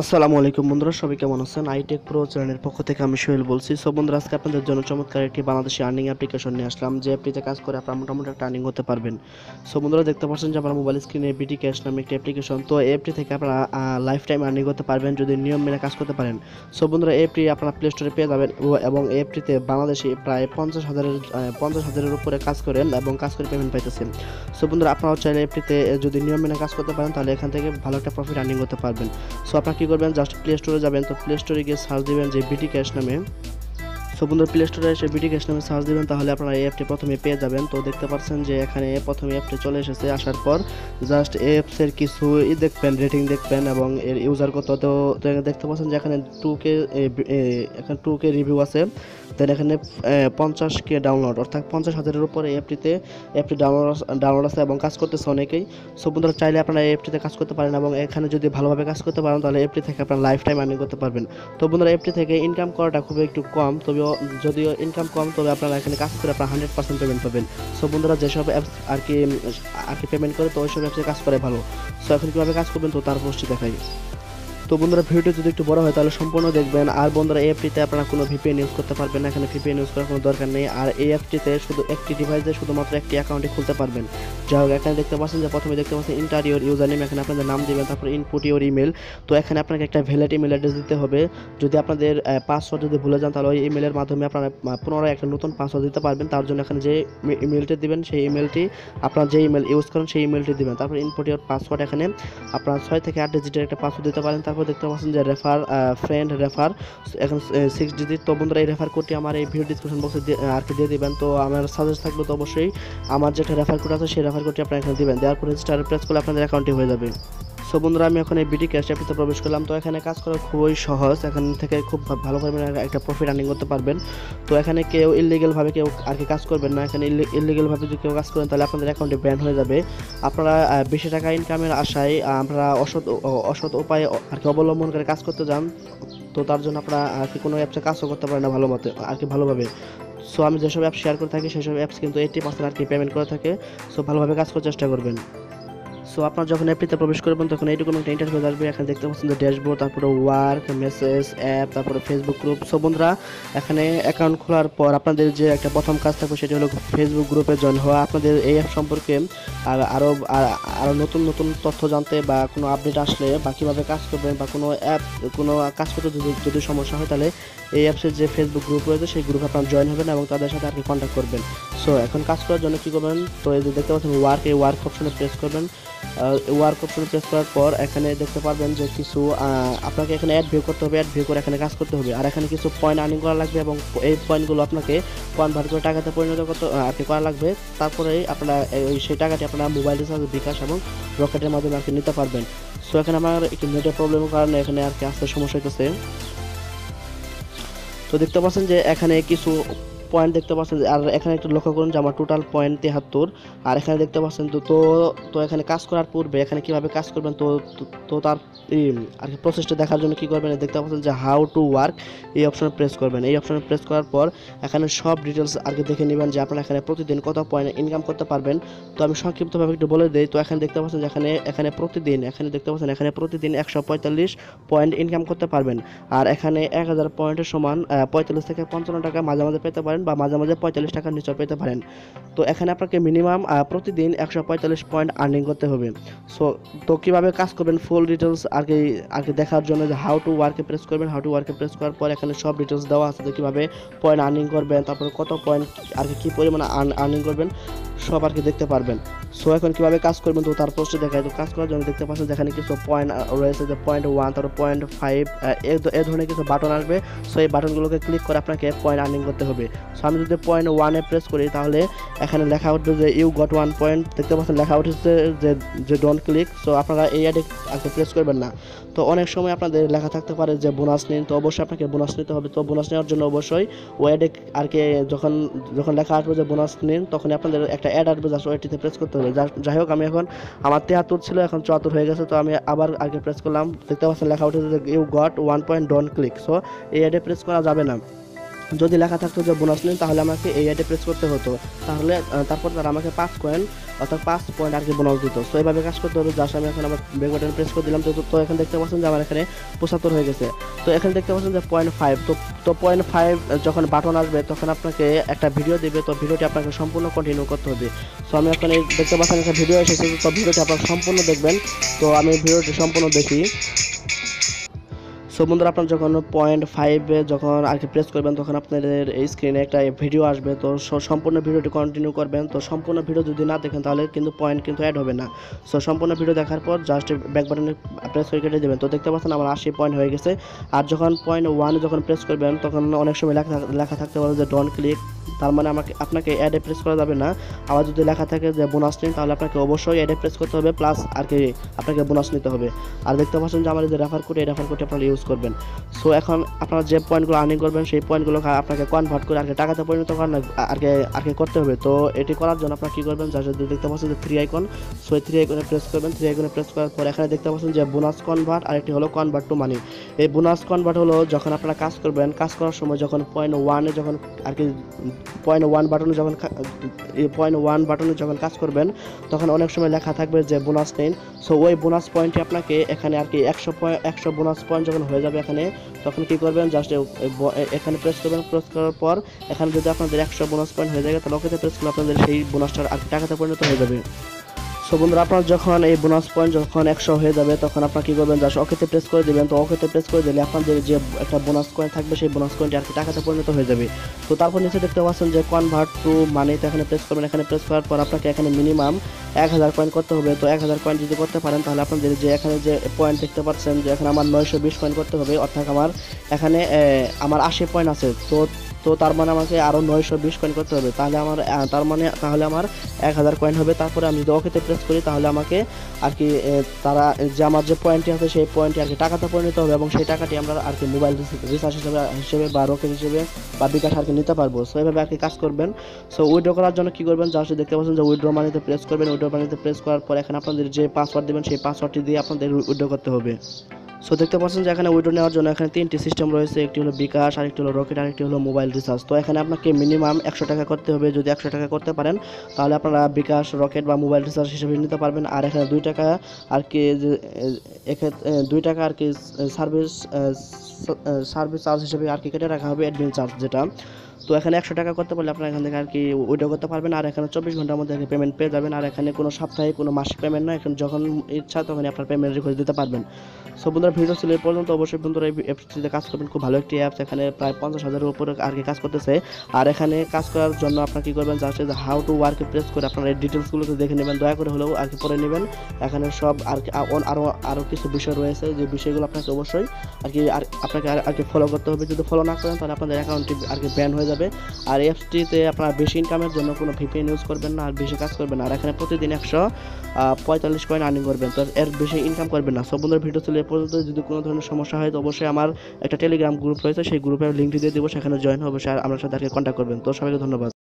আসসালামু আলাইকুম বন্ধুরা, সবাই কেমন আছেন? আইটেক প্রো চ্যানেলের পক্ষ থেকে আমি সোহেল বলছি। সো বন্ধুরা, আজকে আপনাদের জন্য চমৎকার একটি বাংলাদেশি আর্নিং অ্যাপ্লিকেশন নিয়ে আসলাম, যে অ্যাপটিতে কাজ করে আপনারা মোটামুটি একটা আর্নিং হতে পারবেন। সো বন্ধুরা, দেখতে পাচ্ছেন যে আমার মোবাইল স্ক্রিনে বিটি ক্যাশ নামে একটি অ্যাপ্লিকেশন। তো এই অ্যাপটি থেকে আপনারা লাইফ টাইম আর্নিং করতে পারবেন যদি নিয়ম মেনে কাজ করতে পারেন। সো বন্ধুরা, এই অ্যাপটি আপনারা প্লে স্টোরে পেয়ে যাবেন এবং এই অ্যাপটিতে বাংলাদেশি প্রায় 50,000-এর উপরে কাজ করেন এবং কাজ করে পেমেন্ট পাইতেছেন। সো বন্ধুরা, আপনারাও চাইলে অ্যাপটিতে যদি নিয়ম মেনে কাজ করতে পারেন তাহলে এখান থেকে ভালো একটা প্রফিট আর্নিং করতে পারবেন। সো আপনারা কী করবেন, জাস্ট প্লে স্টোরে যাবেন। তো প্লে স্টোরে গিয়ে সার্চ দিবেন যে বিটি ক্যাশ নামে। সো বন্ধুরা, প্লে স্টোরে এসে বিটি ক্যাশ নামে সার্চ দিবেন, তাহলে আপনারা এই অ্যাপটি প্রথমে পেয়ে যাবেন। তো দেখতে পাচ্ছেন যে এখানে প্রথমে অ্যাপটি চলে এসেছে। আসার পর জাস্ট অ্যাপসের কিছু দেখবেন, রেটিং দেখবেন এবং এর ইউজার কত। তো দেখতে পাচ্ছেন যে এখানে 2K এখানে 2K রিভিউ আছে। দেন এখানে 50K ডাউনলোড, অর্থাৎ 50,000-এর উপরে অ্যাপটি ডাউনলোড আছে এবং কাজ করতেছে অনেকেই। সো বন্ধুরা, চাইলে আপনারা এই অ্যাপটিতে কাজ করতে পারেন এবং এখানে যদি ভালোভাবে কাজ করতে পারেন তাহলে অ্যাপটি থেকে আপনারা লাইফ টাইম আর্নিং করতে পারবেন। তো বন্ধুরা, অ্যাপটি থেকে ইনকাম করাটা খুবই একটু কম, যদিও ইনকাম কম, তবে আপনারা এখানে কাজ করে আপনারা 100% পেমেন্ট পাবেন। সো বন্ধুরা, যেসব অ্যাপস আর কি পেমেন্ট করে, তো ওইসব অ্যাপসে কাজ করে ভালো। সো এখন কীভাবে কাজ করবেন তো তার পোস্টটি দেখাই। তো বন্ধুরা, ভিডিওটি যদি একটু বড় হয় তাহলে সম্পূর্ণ দেখবেন। আর বন্ধুরা, এই অ্যাপটিতে আপনারা কোনো ভিপিএন ইউজ করতে পারবেন না, এখানে ভিপিএন ইউজ করার কোনো দরকার নেই। আর এই অ্যাপটিতে শুধু একটি ডিভাইসে শুধুমাত্র একটি অ্যাকাউন্টই খুলতে পারবেন। যাই হোক, এখানে দেখতে পাচ্ছেন যে প্রথমে দেখতে পাচ্ছেন ইন্টার ইউর ইউজার নেম, এখানে আপনাদের নাম দিবেন, তারপর ইনপুট ইউর ইমেল। তো এখানে আপনাকে একটা ভ্যালিড ইমেল অ্যাড্রেস দিতে হবে। যদি আপনাদের পাসওয়ার্ড যদি ভুলে যান তাহলে ওই ইমেলের মাধ্যমে আপনারা পুনরায় একটা নতুন পাসওয়ার্ড দিতে পারবেন। তার জন্য এখানে যে ইমেলটি দিবেন সেই ইমেলটি, আপনার যে ইমেল ইউজ করেন সেই ইমেলটি দিবেন। তারপর ইনপুট ইউর পাসওয়ার্ড, এখানে আপনার 6 থেকে 8 ডিজিটের একটা পাসওয়ার্ড দিতে পারেন। তারপর দেখতে পাচ্ছেন যে ফ্রেন্ড রেফার, এখন 6 ডিজিট। তো বন্ধুরা, এই রেফার কোডটি আমার এই ভিডিও ডিসক্রিপশন বক্সে আর কি দিয়ে দিবেন। তো আমার সাজেস্ট থাকবে তো অবশ্যই আমার যেটা রেফার কোড আছে সেই রেফার কোডটি আপনারা এখানে দিবেন। দেওয়ার পর রেজিস্টারে প্রেস করলে আপনাদের অ্যাকাউন্টটি হয়ে যাবে। সো বন্ধুরা, আমি এখন এই বিটি ক্যাশ অ্যাপটিতে প্রবেশ করলাম। তো এখানে কাজ করা খুবই সহজ, এখান থেকে খুব ভালো পরিমাণে একটা প্রফিট আর্নিং করতে পারবেন। তো এখানে কেউ ইলিগেলভাবে কেউ আর কি কাজ করবেন না। এখানে ইলিগেলভাবে যদি কেউ কাজ করেন তাহলে আপনাদের অ্যাকাউন্টে ব্যান হয়ে যাবে। আপনারা বেশি টাকা ইনকামের আশায় আমরা অসৎ উপায়ে আর কি অবলম্বন করে কাজ করতে যান, তো তার জন্য আপনারা আর কি কোনো অ্যাপসে কাজও করতে পারেন না ভালো মতে আর কি ভালোভাবে। সো আমি যেসব অ্যাপ শেয়ার করে থাকি সেসব অ্যাপস কিন্তু 80% আর কি পেমেন্ট করে থাকে। সো ভালোভাবে কাজ করার চেষ্টা করবেন। সো আপনার যখন অ্যাপটিতে প্রবেশ করবেন তখন এইরকম একটা ইন্টারফেস আসবে। এখানে দেখতে পাচ্ছেন যে ড্যাশবোর্ড, তারপরে ওয়ার্ক, মেসেজ, অ্যাপ, তারপরে ফেসবুক গ্রুপ। সো বন্ধুরা, এখানে অ্যাকাউন্ট খোলার পর আপনাদের যে একটা প্রথম কাজ থাকবে সেটি হলো ফেসবুক গ্রুপে জয়েন হওয়া। আপনাদের এই অ্যাপ সম্পর্কে আরও নতুন নতুন তথ্য জানতে বা কোনো আপডেট আসলে বা কীভাবে কাজ করবেন বা কোনো কাজ করতে যদি সমস্যা হয় তাহলে এই অ্যাপসের যে ফেসবুক গ্রুপ রয়েছে সেই গ্রুপে আপনারা জয়েন হবেন এবং তাদের সাথে আর কি কন্ট্যাক্ট করবেন। সো এখন কাজ করার জন্য কী করবেন, তো এই যে দেখতে পাচ্ছেন ওয়ার্ক, এই ওয়ার্ক অপশনে প্রেস করবেন। ওয়ার্ক অপশনে প্রেস করার পর এখানে দেখতে পারবেন যে কিছু আপনাকে এখানে অ্যাড ভিউ করতে হবে, অ্যাড ভিউ করে এখানে কাজ করতে হবে। আর এখানে কিছু পয়েন্ট আর্নিং করা লাগবে এবং এই পয়েন্টগুলো আপনাকে পয়েন্ট ভাগ করে টাকাতে পরিণত করতে আর কি করা লাগবে। তারপরে আপনারা সেই টাকাটি আপনারা মোবাইল রিচার্জ, বিকাশ এবং রকেটের মাধ্যমে আর কি নিতে পারবেন। সো এখানে আমার একটু নেটের প্রবলেমের কারণে এখানে আর কি আসতে সমস্যা হইতেছে। তো দেখতে পাচ্ছেন যে এখানে কিছু পয়েন্ট দেখতে পাচ্ছেন, আর এখানে একটু লক্ষ্য করুন যে আমার টোটাল পয়েন্ট 73। আর এখানে দেখতে পাচ্ছেন তো এখানে কাজ করার পূর্বে এখানে কিভাবে কাজ করবেন তো তো তো তার আর কি প্রসেসটা দেখার জন্য কি করবেন, দেখতে পাচ্ছেন যে হাউ টু ওয়ার্ক, এই অপশনে প্রেস করবেন। এই অপশনে প্রেস করার পর এখানে সব ডিটেলস আর কি দেখে নেবেন যে আপনারা এখানে প্রতিদিন কত পয়েন্ট ইনকাম করতে পারবেন। তো আমি সংক্ষিপ্তভাবে একটু বলে দিই। তো এখানে দেখতে পাচ্ছেন যে এখানে প্রতিদিন 145 পয়েন্ট ইনকাম করতে পারবেন। আর এখানে 1000 পয়েন্টের সমান 45 থেকে 55 টাকা মাঝে মাঝে পেতে পারেন বা মাঝে মাঝে 45 টাকার নিচেও পেতে পারেন। তো এখানে আপনাকে মিনিমাম প্রতিদিন 145 পয়েন্ট আর্নিং করতে হবে। সো তো কীভাবে কাজ করবেন ফুল ডিটেলস আর কি দেখার জন্য যে হাউ টু ওয়ার্কে প্রেস করবেন। হাউ টু ওয়ার্কে প্রেস করার পর এখানে সব ডিটেলস দেওয়া আছে যে কীভাবে পয়েন্ট আর্নিং করবেন, তারপরে কত পয়েন্ট আর কি কী পরিমাণে আর্নিং করবেন সব আর কি দেখতে পারবেন। সো এখন কীভাবে কাজ করবেন তো তার পোস্টে দেখায়। তো কাজ করার জন্য দেখতে পাচ্ছেন যেখানে কিছু পয়েন্ট রয়েছে, যে 0.1, তারপর 0.5 এ ধরনের কিছু বাটন আসবে। সো এই বাটনগুলোকে ক্লিক করে আপনাকে পয়েন্ট আর্নিং করতে হবে। সো আমি যদি 0.1-এ প্রেস করি তাহলে এখানে লেখা উঠবে যে ইউ গট 1 পয়েন্ট, দেখতে পাচ্ছেন লেখা উঠেছে যে ডোন্ট ক্লিক। সো আপনারা এই অ্যাডে আর কি প্রেস করবেন না। তো অনেক সময় আপনাদের লেখা থাকতে পারে যে বোনাস নিন, তো অবশ্যই আপনাকে বোনাস নিতে হবে। তো বোনাস নেওয়ার জন্য অবশ্যই ওই অ্যাডে আর কি যখন লেখা আসবে যে বোনাস নিন তখন আপনাদের একটা অ্যাড আসবে, জাস্ট ওইটিতে প্রেস করতে হবে। যাই হোক, আমি এখন আমার 73 ছিল, এখন 74 হয়ে গেছে। তো আমি আবার আর কি প্রেস করলাম, দেখতে পাচ্ছেন লেখা উঠেছে যে you got 1 point don't click. So এই অ্যাডে প্রেস করা যাবে না। যদি লেখা থাকতো যে বোনাস নিন, তাহলে আমাকে এই আইডি প্রেস করতে হতো, তাহলে তারপর তারা আমাকে 5 কয়েন অর্থাৎ 5 পয়েন্ট আর কি বোনাস দিত। সো এইভাবে কাজ করতে হতো। জাস্ট আমি এখন আমার ব্যাক বাটন প্রেস করে দিলাম, তো এখন দেখতে পাচ্ছেন যে আমার এখানে 75 হয়ে গেছে। তো এখানে দেখতে পাচ্ছেন যে 0.5, তো 0.5 যখন বাটন আসবে তখন আপনাকে একটা ভিডিও দিবে, তো ভিডিওটি আপনাকে সম্পূর্ণ কন্টিনিউ করতে হবে। সো আমি এখন এই দেখতে পাচ্ছেন একটা ভিডিও এসেছে, তো ভিডিওটি আপনারা সম্পূর্ণ দেখবেন। তো আমি ভিডিওটি সম্পূর্ণ দেখি। সো বন্ধুরা, আপনার যখন 0.5 যখন আর কি প্রেস করবেন তখন আপনাদের এই স্ক্রিনে একটা ভিডিও আসবে। তো সম্পূর্ণ ভিডিওটি কন্টিনিউ করবেন। তো সম্পূর্ণ ভিডিও যদি না দেখেন তাহলে কিন্তু পয়েন্ট কিন্তু অ্যাড হবে না। সো সম্পূর্ণ ভিডিও দেখার পর জাস্ট ব্যাক বাটনে প্রেস করে কেটে দেবেন। তো দেখতে পাচ্ছেন আমার 80 পয়েন্ট হয়ে গেছে। আর যখন 0.1 যখন প্রেস করবেন তখন অনেক সময় লেখা থাকতে পারে যে ডোন্ট ক্লিক, তার মানে আপনাকে অ্যাডে প্রেস করা যাবে না। আবার যদি লেখা থাকে যে বোনাস নিন, তাহলে আপনাকে অবশ্যই অ্যাডে প্রেস করতে হবে, প্লাস আর কি আপনাকে বোনাস নিতে হবে। আর দেখতে পাচ্ছেন যে আমার যে রেফার কোড, এই রেফার কোডটি আপনারা ইউজ করবেন। সো এখন আপনারা যে পয়েন্টগুলো আর্নিং করবেন সেই পয়েন্টগুলো আপনাকে কনভার্ট করে আর কি টাকাতে পরিণত করার আর কি করতে হবে। তো এটি করার জন্য আপনারা কী করবেন, যার যদি দেখতে পাচ্ছেন যে 3 আইকন, সো এই 3 আইকনে প্রেস করবেন। 3 আইকনে প্রেস করার পর এখানে দেখতে পাচ্ছেন যে বোনাস কনভার্ট, আর একটি হলো কনভার্ট টু মানি। এই বোনাস কনভার্ট হলো যখন আপনারা কাজ করবেন, কাজ করার সময় যখন 0.1 যখন আর কি 0.1 বাটনে যখন 0.1 বাটনে যখন কাজ করবেন তখন অনেক সময় লেখা থাকবে যে বোনাস নিন। সো ওই বোনাস পয়েন্টটি আপনাকে এখানে আর কি 100 বোনাস পয়েন্ট যখন হয়ে যাবে এখানে, তখন কী করবেন, জাস্ট এখানে প্রেস করবেন। প্রেস করার পর এখানে যদি আপনাদের 100 বোনাস পয়েন্ট হয়ে যায় তাহলে ওকেতে প্রেস করলে আপনাদের সেই বোনাসটা আর টাকাতে পরিণত হয়ে যাবে। সো বন্ধুরা, আপনার যখন এই বোনাস পয়েন্ট যখন 100 হয়ে যাবে তখন আপনারা কী করবেন, জাস্ট ওকেতে প্রেস করে দেবেন। তো ওকেতে প্রেস করে দিলে আপনাদের যে একটা বোনাস কয়েন থাকবে সেই বোনাস কয়েনটি আর কি টাকাতে পরিণত হয়ে যাবে। তো তারপর নিচে দেখতে পাচ্ছেন যে কনভার্ট টু মানিতে এখানে প্রেস করবেন। এখানে প্রেস করার পর আপনাকে এখানে মিনিমাম 1000 কয়েন করতে হবে। তো 1000 কয়েন যদি করতে পারেন তাহলে আপনাদের যে এখানে যে পয়েন্ট দেখতে পাচ্ছেন যে এখানে আমার 920 কয়েন করতে হবে, অর্থাৎ আমার এখানে আমার 80 পয়েন্ট আছে। তো তার মানে আমাকে আরও 920 কয়েন করতে হবে, তাহলে আমার 1000 কয়েন হবে। তারপরে আমি যদি ওকেতে প্রেস করি তাহলে আমাকে আর কি তারা যে আমার যে পয়েন্টটি আছে সেই পয়েন্টটি আর কি টাকাতে পরিণত হবে, এবং সেই টাকাটি আমরা আর কি মোবাইল রিচার্জ হিসেবে বা রকেট হিসেবে বা বিকাশ আর কি নিতে পারবো। সো এইভাবে আর কি কাজ করবেন। সো উইথড্র করার জন্য কী করবেন, জাস্ট দেখতে পাচ্ছেন যে উইথড্র মানিতে প্রেস করবেন। উইথড্র মানিতে প্রেস করার পর এখানে আপনাদের যে পাসওয়ার্ড দেবেন সেই পাসওয়ার্ডটি দিয়ে আপনাদের উইথড্র করতে হবে। সো দেখতে পাচ্ছেন যে এখানে উইথড্র নেওয়ার জন্য এখানে 3টি সিস্টেম রয়েছে, একটি হলো বিকাশ, আরেকটি হলো রকেট, আরেকটি হলো মোবাইল রিচার্জ। তো এখানে আপনাকে মিনিমাম 100 টাকা করতে হবে। যদি 100 টাকা করতে পারেন তাহলে আপনারা বিকাশ, রকেট বা মোবাইল রিচার্জ হিসেবে নিতে পারবেন। আর এখানে 2 টাকা আর কি 2 টাকা আর কি সার্ভিস চার্জ হিসেবে আর কি কেটে রাখা হবে, অ্যাডমিন চার্জ যেটা। তো এখানে 100 টাকা করতে পারলে আপনারা এখান থেকে আর কি উইথড্র করতে পারবেন। আর এখানে 24 ঘন্টার মধ্যে পেমেন্ট পেয়ে যাবেন। আর এখানে কোনো সাপ্তাহিক কোনো মাসিক পেমেন্ট নয়, এখন যখন ইচ্ছা তখনই আপনার পেমেন্ট রিকোয়েস্ট দিতে পারবেন। সো বন্ধুরা, ভিডিও ছিল এই পর্যন্ত। অবশ্যই বন্ধুরা এই অ্যাপসটিতে কাজ করবেন, খুব ভালো একটি অ্যাপস। এখানে প্রায় 50,000-এর উপরে আর কি কাজ করতেছে। আর এখানে কাজ করার জন্য আপনারা কী করবেন, জাস্ট হাউ টু ওয়ার্কে প্রেস করে আপনারা এই ডিটেলসগুলোকে দেখে নেবেন, দয়া করে হলেও আর কি পড়ে নেবেন। এখানে সব আর কি আরও কিছু বিষয় রয়েছে, যে বিষয়গুলো আপনাকে অবশ্যই আপনাকে আর কি ফলো করতে হবে। যদি ফলো না করেন তাহলে আপনাদের অ্যাকাউন্টটি আর কি ব্যান হয়ে যাবে। আর অ্যাপসটিতে আপনারা বেশি ইনকামের জন্য কোনো ভিপিএন ইউজ করবেন না, আর বেশি কাজ করবেন না। আর এখানে প্রতিদিন 145 কয়েন আর্নিং করবেন, তো এর বেশি ইনকাম করবেন না। সব বন্ধুরা, ভিডিও ছিল এ পর্যন্ত। যদি কোনো ধরনের সমস্যা হয় তো অবশ্যই আমার একটা টেলিগ্রাম গ্রুপ রয়েছে, সেই গ্রুপের লিঙ্কটি দিয়ে দেবো, সেখানে জয়েন হবে, আমার সাথে আর কি কন্ট্যাক্ট করবেন। তো সবাইকে ধন্যবাদ।